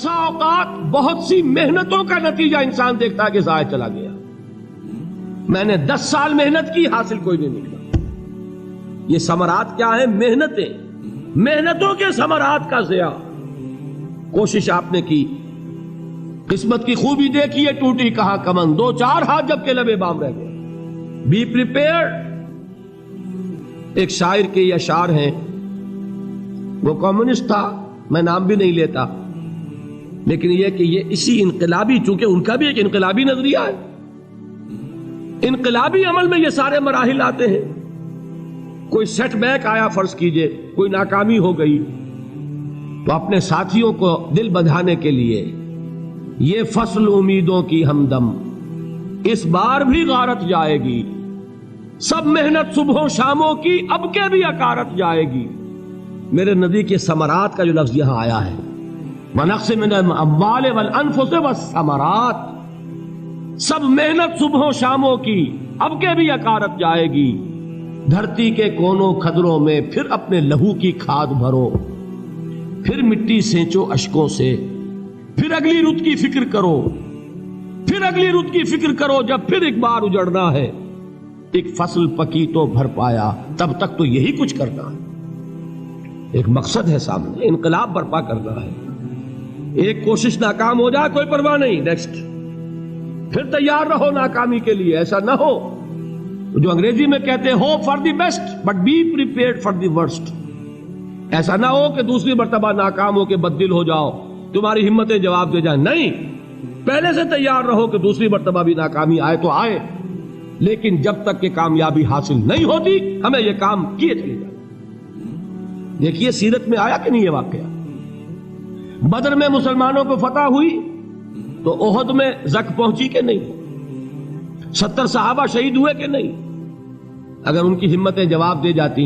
بسا اوقات بہت سی محنتوں کا نتیجہ انسان دیکھتا ہے کہ ضائع چلا گیا. میں نے 10 سال محنت کی، حاصل کوئی نہیں نکلا. یہ ثمرات کیا ہیں؟ محنتیں، محنتوں کے ثمرات کا ضیاع. کوشش آپ نے کی، قسمت کی خوبی دیکھی ہے، ٹوٹی کہاں کمن، 2-4 ہاتھ جب کے لبے بام رہ گئے. Be prepared. ایک شاعر کے یہ اشعار ہیں، وہ کمیونسٹ تھا، میں نام بھی نہیں لیتا، لیکن یہ کہ یہ اسی انقلابی، چونکہ ان کا بھی ایک انقلابی نظریہ ہے، انقلابی عمل میں یہ سارے مراحل آتے ہیں. کوئی سیٹ بیک آیا، فرض کیجئے کوئی ناکامی ہو گئی، تو اپنے ساتھیوں کو دل بندھانے کے لیے یہ فصل امیدوں کی ہمدم اس بار بھی غارت جائے گی، سب محنت صبحوں شاموں کی اب کے بھی اکارت جائے گی. میرے نبی کے ثمرات کا جو لفظ یہاں آیا ہے، وَنَقْصٍ مِّنَ الْأَمْوَالِ وَالْأَنفُسِ وَالثَّمَرَاتِ، سب محنت صبحوں شاموں کی اب کے بھی اکارت جائے گی. دھرتی کے کونوں کھدروں میں پھر اپنے لہو کی کھاد بھرو، پھر مٹی سینچو اشکوں سے، پھر اگلی رت کی فکر کرو، پھر اگلی رت کی فکر کرو، جب پھر ایک بار اجڑنا ہے. ایک فصل پکی تو بھر پایا، تب تک تو یہی کچھ کرنا ہے. ایک مقصد ہے سامنے، انقلاب برپا کرنا ہے. ایک کوشش ناکام ہو جائے کوئی پرواہ نہیں، نیکسٹ. پھر تیار رہو ناکامی کے لیے. ایسا نہ ہو جو انگریزی میں کہتے ہیں hope for the best but be prepared for the worst. ایسا نہ ہو کہ دوسری مرتبہ ناکام ہو کے بددل ہو جاؤ، تمہاری ہمتیں جواب دے جائیں. نہیں، پہلے سے تیار رہو کہ دوسری مرتبہ بھی ناکامی آئے تو آئے، لیکن جب تک کہ کامیابی حاصل نہیں ہوتی ہمیں یہ کام کیے چلے جائیں. دیکھیے سیرت میں آیا کہ نہیں یہ واقعہ. بدر میں مسلمانوں کو فتح ہوئی تو احد میں زک پہنچی کہ نہیں؟ 70 صحابہ شہید ہوئے کہ نہیں؟ اگر ان کی ہمتیں جواب دے جاتی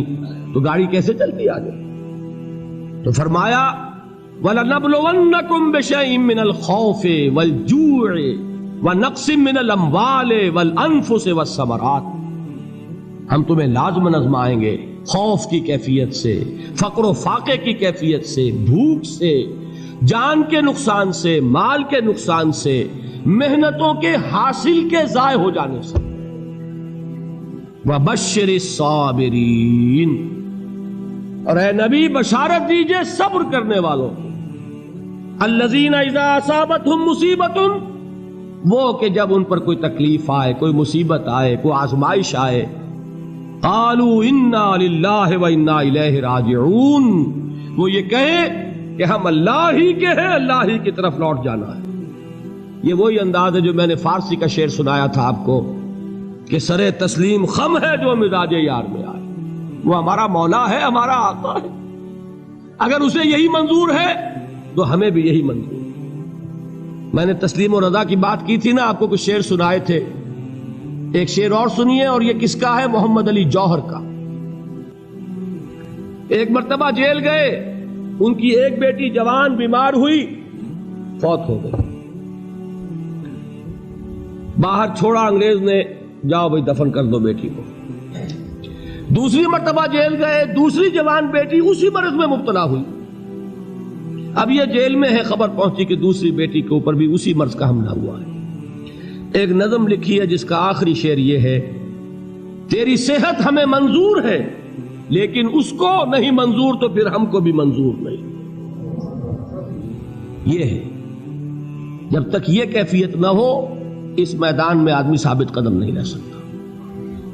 تو گاڑی کیسے چلتی آگے؟ تو فرمایا وَلَنَبْلُوَنَّكُمْ بِشَيْءٍ مِّنَ الْخَوْفِ وَالْجُوعِ وَنَقْصٍ مِّنَ الْأَمْوَالِ وَالْأَنفُسِ وَالثَّمَرَاتِ. ہم تمہیں لازم آزمائیں گے، خوف کی کیفیت سے، فقر و فاقے کی کیفیت سے، بھوک سے، جان کے نقصان سے، مال کے نقصان سے، محنتوں کے حاصل کے ضائع ہو جانے سے. وَبَشِّرِ الصَّابِرِينَ، اور اے نبی بشارت دیجئے صبر کرنے والوں کو. الَّذِينَ إِذَا أَصَابَتْهُمْ مُصِيبَةٌ، وہ کہ جب ان پر کوئی تکلیف آئے، کوئی مصیبت آئے، کوئی آزمائش آئے، قالوا انا للہ و انا الیہ راجعون، وہ یہ کہیں کہ ہم اللہ ہی کے ہیں، اللہ ہی کی طرف لوٹ جانا ہے. یہ وہی انداز ہے جو میں نے فارسی کا شعر سنایا تھا آپ کو کہ سرے تسلیم خم ہے جو مزاج یار میں آئے. وہ ہمارا مولا ہے، ہمارا آقا ہے، اگر اسے یہی منظور ہے تو ہمیں بھی یہی منظور ہے. میں نے تسلیم و رضا کی بات کی تھی نا، آپ کو کچھ شعر سنائے تھے. ایک شعر اور سنیے، اور یہ کس کا ہے؟ محمد علی جوہر کا. ایک مرتبہ جیل گئے، ان کی ایک بیٹی جوان بیمار ہوئی، فوت ہو گئی. باہر چھوڑا انگریز نے، جاؤ بھائی دفن کر دو بیٹی کو. دوسری مرتبہ جیل گئے، دوسری جوان بیٹی اسی مرض میں مبتلا ہوئی. اب یہ جیل میں ہے، خبر پہنچی کہ دوسری بیٹی کے اوپر بھی اسی مرض کا حملہ ہوا ہے. ایک نظم لکھی ہے جس کا آخری شعر یہ ہے، تیری صحت ہمیں منظور ہے لیکن اس کو نہیں منظور تو پھر ہم کو بھی منظور نہیں. یہ ہے، جب تک یہ کیفیت نہ ہو اس میدان میں آدمی ثابت قدم نہیں رہ سکتا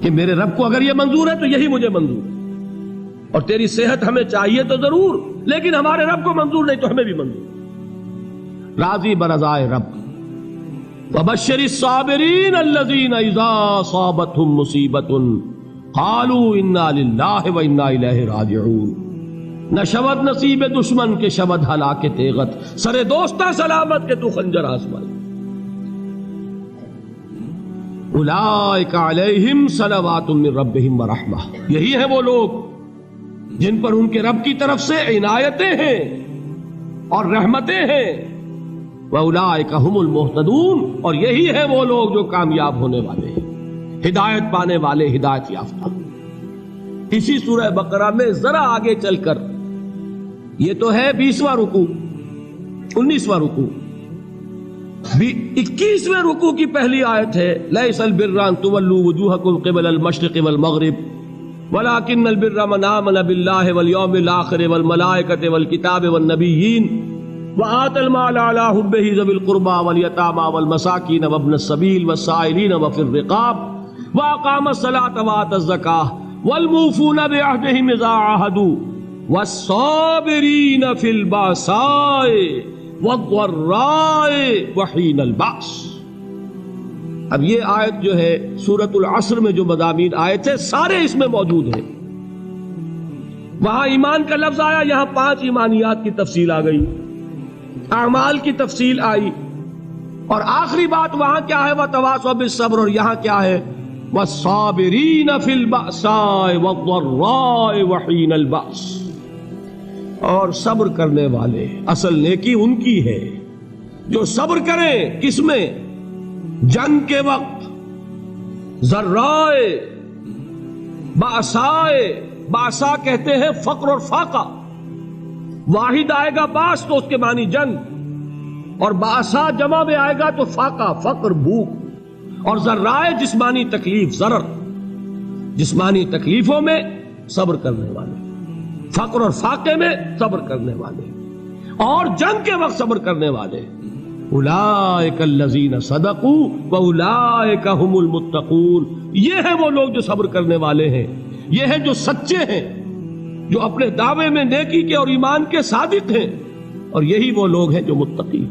کہ میرے رب کو اگر یہ منظور ہے تو یہی مجھے منظور ہے، اور تیری صحت ہمیں چاہیے تو ضرور، لیکن ہمارے رب کو منظور نہیں تو ہمیں بھی منظور. راضی برضائے رب. وَبَشِّرِ الصَّابِرِينَ الَّذِينَ إِذَا أَصَابَتْهُمْ مُصِيبَةٌ قَالُوا إِنَّا لِلَّهِ وَإِنَّا إِلَيْهِ رَاجِعُونَ. نہ شود نصیب دشمن کے شود ہلاک تیغت، سر دوستہ سلامت کے تو خنجر آزمائے. اولئک علیہم صلوات من ربہم ورحمہ، یہی ہے وہ لوگ جن پر ان کے رب کی طرف سے عنایتیں ہیں اور رحمتیں ہیں. وَأُولَئِكَ هُمُ الْمُهْتَدُونَ، اور یہی ہے وہ لوگ جو کامیاب ہونے والے ہیں، ہدایت پانے والے، ہدایت یافتہ. اسی سورہ بقرہ میں ذرا آگے چل کر، یہ تو ہے 20واں رکوع، 19واں رکوع. 21ویں رکوع کی پہلی آیت ہے لیس البر ان تولوا وجوہکم قبل المشرق والمغرب ولكن البر من آمن بالله واليوم الآخر والملائكة والكتاب والنبيين وآتى المال على حبه ذوي القربى واليتامى والمساكين وابن السبيل والسائلين وفي الرقاب وأقام الصلاة وآتى الزكاة والموفون بعهدهم إذا عاهدوا والصابرين في البأساء والضراء وحين البأس. اب یہ آیت جو ہے سورۃ العصر میں جو مضامین آئے تھے سارے اس میں موجود ہیں. وہاں ایمان کا لفظ آیا، یہاں 5 ایمانیات کی تفصیل آ گئی، اعمال کی تفصیل آئی، اور آخری بات وہاں کیا ہے وتواصوا بالصبر، اور یہاں کیا ہے والصابرین فی البأساء والضراء وحین البأس. اور صبر کرنے والے، اصل نیکی ان کی ہے جو صبر کریں. کس میں؟ جنگ کے وقت. ذرائے بأسائے، بأسا کہتے ہیں فقر اور فاقہ. واحد آئے گا باس تو اس کے معنی جنگ، اور بأسا جمع میں آئے گا تو فاقہ فقر بھوک. اور ذرائے جسمانی تکلیف، ضرر جسمانی تکلیفوں میں صبر کرنے والے، فقر اور فاقے میں صبر کرنے والے، اور جنگ کے وقت صبر کرنے والے. اولئک الذین صدقوا واولئک هم المتقون. یہ ہیں وہ لوگ جو صبر کرنے والے ہیں، یہ ہیں جو سچے ہیں، جو اپنے دعوے میں نیکی کے اور ایمان کے صادق ہیں، اور یہی وہ لوگ ہیں جو متقی.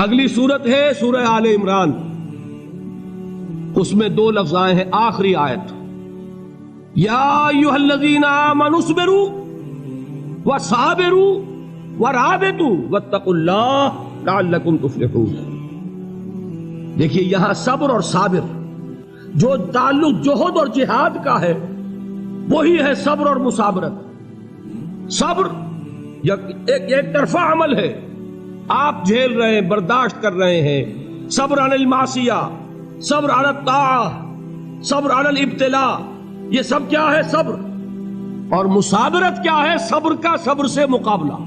اگلی سورت ہے سورہ آل عمران. اس میں 2 لفظ آئے ہیں آخری آیت، یا ایھا الذین آمنوا اصبروا وصابروا ورابطوا واتقوا اللہ لعلکم تفلحون. دیکھیے یہاں صبر اور صابر جو تعلق جوہد اور جہاد کا ہے وہی ہے صبر اور مصابرت. صبر ایک طرفہ عمل ہے، آپ جھیل رہے ہیں، برداشت کر رہے ہیں. صبر علی المعصیہ، صبر علی الطاعہ، صبر علی الابتلاء، یہ سب کیا ہے؟ صبر. اور مصابرت کیا ہے؟ صبر کا صبر سے مقابلہ.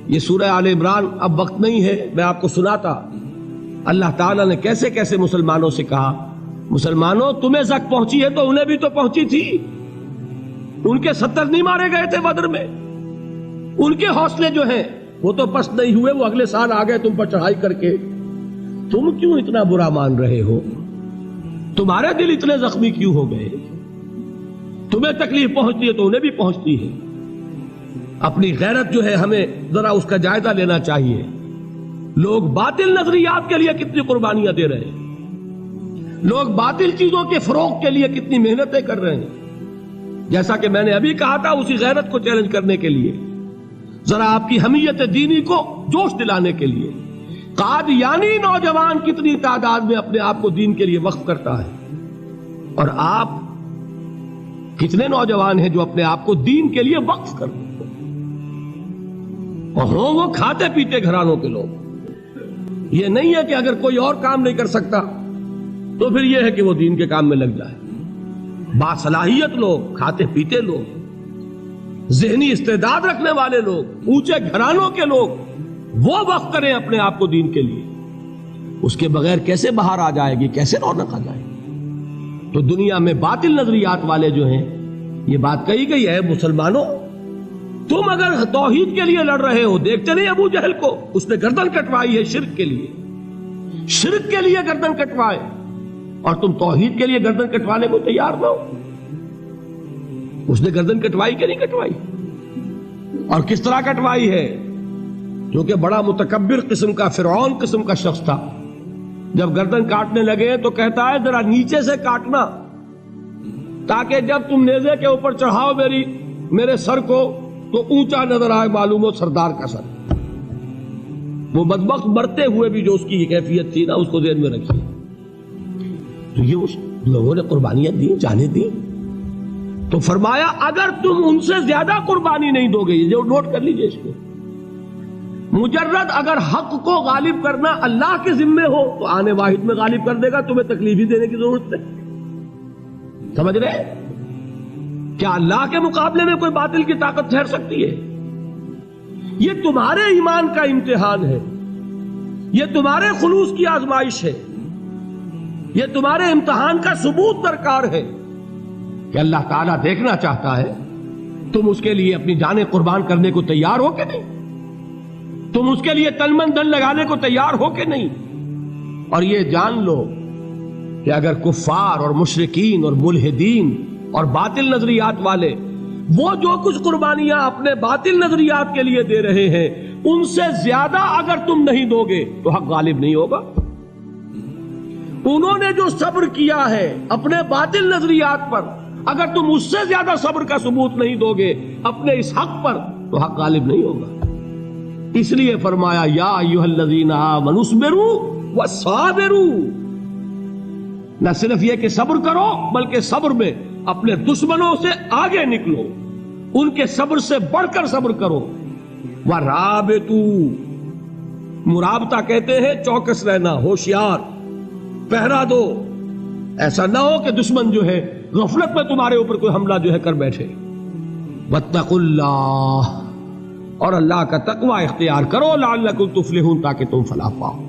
یہ سورہ آل عمران اب وقت نہیں ہے، میں آپ کو سناتا اللہ تعالیٰ نے کیسے کیسے مسلمانوں سے کہا، مسلمانوں تمہیں زک پہنچی ہے تو انہیں بھی تو پہنچی تھی. ان کے 70 نہیں مارے گئے تھے بدر میں؟ ان کے حوصلے جو ہیں وہ تو پست نہیں ہوئے، وہ اگلے سال آ گئے تم پر چڑھائی کر کے. تم کیوں اتنا برا مان رہے ہو؟ تمہارے دل اتنے زخمی کیوں ہو گئے؟ تمہیں تکلیف پہنچتی ہے تو انہیں بھی پہنچتی ہے. اپنی غیرت جو ہے ہمیں ذرا اس کا جائزہ لینا چاہیے. لوگ باطل نظریات کے لیے کتنی قربانیاں دے رہے ہیں، لوگ باطل چیزوں کے فروغ کے لیے کتنی محنتیں کر رہے ہیں. جیسا کہ میں نے ابھی کہا تھا، اسی غیرت کو چیلنج کرنے کے لیے، ذرا آپ کی حمیت دینی کو جوش دلانے کے لیے، قادیانی نوجوان کتنی تعداد میں اپنے آپ کو دین کے لیے وقف کرتا ہے، اور آپ کتنے نوجوان ہیں جو اپنے آپ کو دین کے لیے وقف کرتے ہیں، اور ہوں وہ کھاتے پیتے گھرانوں کے لوگ. یہ نہیں ہے کہ اگر کوئی اور کام نہیں کر سکتا تو پھر یہ ہے کہ وہ دین کے کام میں لگ جائے. باصلاحیت لوگ، کھاتے پیتے لوگ، ذہنی استعداد رکھنے والے لوگ، اونچے گھرانوں کے لوگ، وہ وقف کریں اپنے آپ کو دین کے لیے. اس کے بغیر کیسے باہر آ جائے گی، کیسے رونق آ جائے گی؟ تو دنیا میں باطل نظریات والے جو ہیں، یہ بات کہی گئی ہے، مسلمانوں تم اگر توحید کے لیے لڑ رہے ہو، دیکھتے نہیں ابو جہل کو، اس نے گردن کٹوائی ہے شرک کے لیے، شرک کے لیے گردن کٹوائے، اور تم توحید کے لیے گردن کٹوانے کو تیار نہ ہو. اس نے گردن کٹوائی کہ نہیں کٹوائی؟ اور کس طرح کٹوائی ہے؟ کیونکہ بڑا متکبر قسم کا، فرعون قسم کا شخص تھا. جب گردن کاٹنے لگے تو کہتا ہے ذرا نیچے سے کاٹنا، تاکہ جب تم نیزے کے اوپر چڑھاؤ میرے سر کو تو اونچا نظر آئے، معلوم ہو سردار کا سر. وہ بدبخت مرتے ہوئے بھی جو اس کی کیفیت تھی نا، اس کو ذہن میں رکھیے. تو یہ اس لوگوں نے قربانیاں دی، جانیں دی. تو فرمایا اگر تم ان سے زیادہ قربانی نہیں دو گے، جو نوٹ کر لیجئے اس کو، مجرد اگر حق کو غالب کرنا اللہ کے ذمے ہو تو آنے واحد میں غالب کر دے گا، تمہیں تکلیف ہی دینے کی ضرورت نہیں. سمجھ رہے؟ کیا اللہ کے مقابلے میں کوئی باطل کی طاقت ٹھہر سکتی ہے؟ یہ تمہارے ایمان کا امتحان ہے، یہ تمہارے خلوص کی آزمائش ہے، یہ تمہارے امتحان کا ثبوت درکار ہے کہ اللہ تعالیٰ دیکھنا چاہتا ہے تم اس کے لیے اپنی جانیں قربان کرنے کو تیار ہو کہ نہیں، تم اس کے لیے تن من دھن لگانے کو تیار ہو کہ نہیں۔ اور یہ جان لو کہ اگر کفار اور مشرکین اور ملحدین اور باطل نظریات والے وہ جو کچھ قربانیاں اپنے باطل نظریات کے لیے دے رہے ہیں ان سے زیادہ اگر تم نہیں دو گے تو حق غالب نہیں ہوگا۔ انہوں نے جو صبر کیا ہے اپنے باطل نظریات پر، اگر تم اس سے زیادہ صبر کا ثبوت نہیں دو گے اپنے اس حق پر تو حق غالب نہیں ہوگا۔ اس لیے فرمایا یا ایھا الذین آمنوا اصبروا وصابروا، نہ صرف یہ کہ صبر کرو بلکہ صبر میں اپنے دشمنوں سے آگے نکلو، ان کے صبر سے بڑھ کر صبر کرو۔ وَرَابِطُوا، مرابطہ کہتے ہیں چوکس رہنا، ہوشیار، پہرا دو، ایسا نہ ہو کہ دشمن جو ہے غفلت میں تمہارے اوپر کوئی حملہ جو ہے کر بیٹھے۔ وَاتَّقُوا اللَّهَ، اور اللہ کا تقوی اختیار کرو، لعلکم تفلحون، تاکہ تم فلاح پاؤ۔